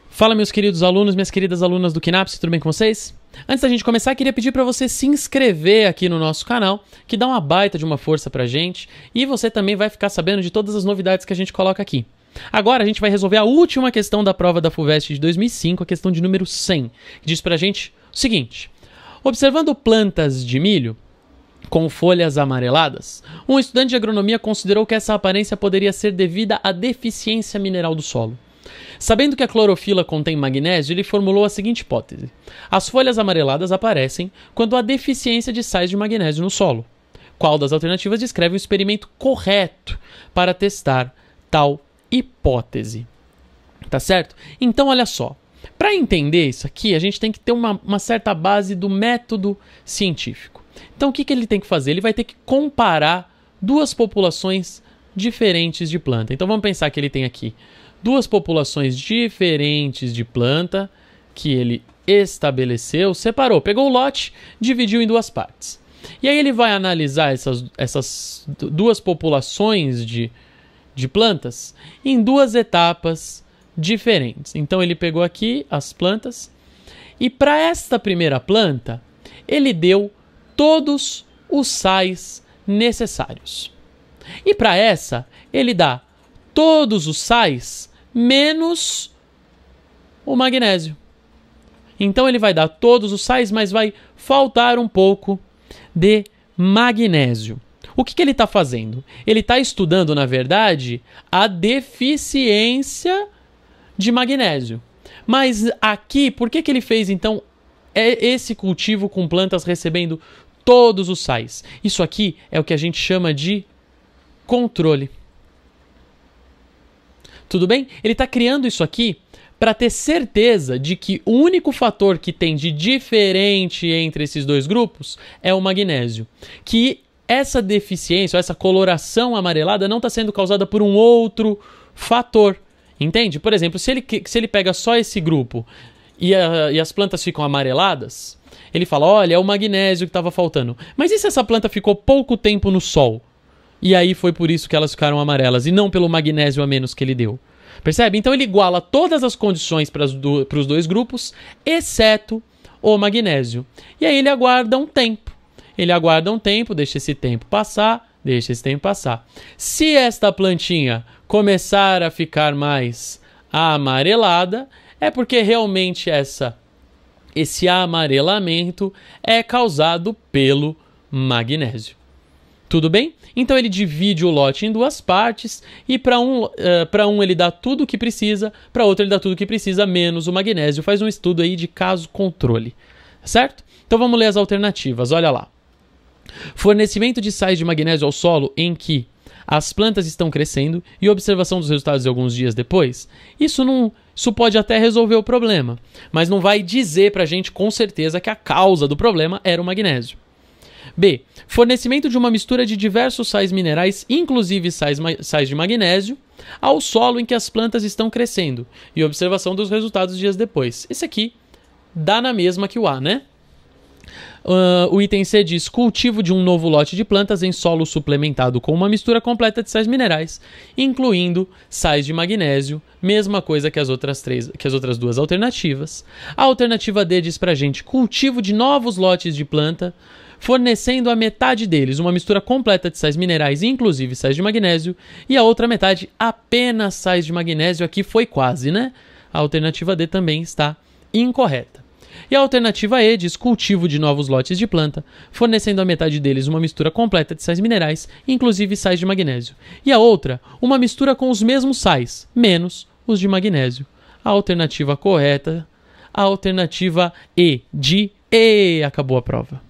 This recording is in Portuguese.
Fala, meus queridos alunos, minhas queridas alunas do KNAPS, tudo bem com vocês? Antes da gente começar, queria pedir para você se inscrever aqui no nosso canal, que dá uma baita de uma força pra gente, e você também vai ficar sabendo de todas as novidades que a gente coloca aqui. Agora a gente vai resolver a última questão da prova da FUVEST de 2005, a questão de número 100, que diz pra gente o seguinte: observando plantas de milho com folhas amareladas, um estudante de agronomia considerou que essa aparência poderia ser devida à deficiência mineral do solo. Sabendo que a clorofila contém magnésio, ele formulou a seguinte hipótese: as folhas amareladas aparecem quando há deficiência de sais de magnésio no solo. Qual das alternativas descreve o experimento correto para testar tal hipótese? Tá certo? Então, olha só. Para entender isso aqui, a gente tem que ter uma certa base do método científico. Então, o que ele tem que fazer? Ele vai ter que comparar duas populações diferentes de planta. Então, vamos pensar que ele tem aqui duas populações diferentes de planta que ele estabeleceu, separou, pegou o lote, dividiu em duas partes. E aí ele vai analisar essas duas populações de plantas em duas etapas diferentes. Então ele pegou aqui as plantas e para esta primeira planta ele deu todos os sais necessários. E para essa ele dá todos os sais menos o magnésio. Então ele vai dar todos os sais, mas vai faltar um pouco de magnésio. O que ele está fazendo? Ele está estudando, na verdade, a deficiência de magnésio. Mas aqui, por que ele fez, então, esse cultivo com plantas recebendo todos os sais? Isso aqui é o que a gente chama de controle. Tudo bem? Ele está criando isso aqui para ter certeza de que o único fator que tem de diferente entre esses dois grupos é o magnésio. Que essa deficiência, ou essa coloração amarelada não está sendo causada por um outro fator. Entende? Por exemplo, se ele pega só esse grupo e as plantas ficam amareladas, ele fala, olha, é o magnésio que estava faltando. Mas e se essa planta ficou pouco tempo no sol? E aí foi por isso que elas ficaram amarelas, e não pelo magnésio a menos que ele deu. Percebe? Então ele iguala todas as condições para os dois grupos, exceto o magnésio. E aí ele aguarda um tempo. Ele aguarda um tempo, deixa esse tempo passar. Se esta plantinha começar a ficar mais amarelada, é porque realmente esse amarelamento é causado pelo magnésio. Tudo bem? Então ele divide o lote em duas partes e para um ele dá tudo o que precisa, para outro ele dá tudo o que precisa, menos o magnésio. Faz um estudo aí de caso controle, certo? Então vamos ler as alternativas, olha lá. Fornecimento de sais de magnésio ao solo em que as plantas estão crescendo e observação dos resultados de alguns dias depois. Isso pode até resolver o problema, mas não vai dizer pra gente com certeza que a causa do problema era o magnésio. B. Fornecimento de uma mistura de diversos sais minerais, inclusive sais de magnésio, ao solo em que as plantas estão crescendo e observação dos resultados dias depois. Esse aqui dá na mesma que o A, né? O item C diz cultivo de um novo lote de plantas em solo suplementado com uma mistura completa de sais minerais, incluindo sais de magnésio, mesma coisa que as outras duas alternativas. A alternativa D diz pra gente cultivo de novos lotes de planta, fornecendo a metade deles uma mistura completa de sais minerais, inclusive sais de magnésio, e a outra metade apenas sais de magnésio. Aqui foi quase, né? A alternativa D também está incorreta. E a alternativa E diz cultivo de novos lotes de planta, fornecendo a metade deles uma mistura completa de sais minerais, inclusive sais de magnésio. E a outra, uma mistura com os mesmos sais, menos os de magnésio. A alternativa correta, a alternativa E, de E. Acabou a prova.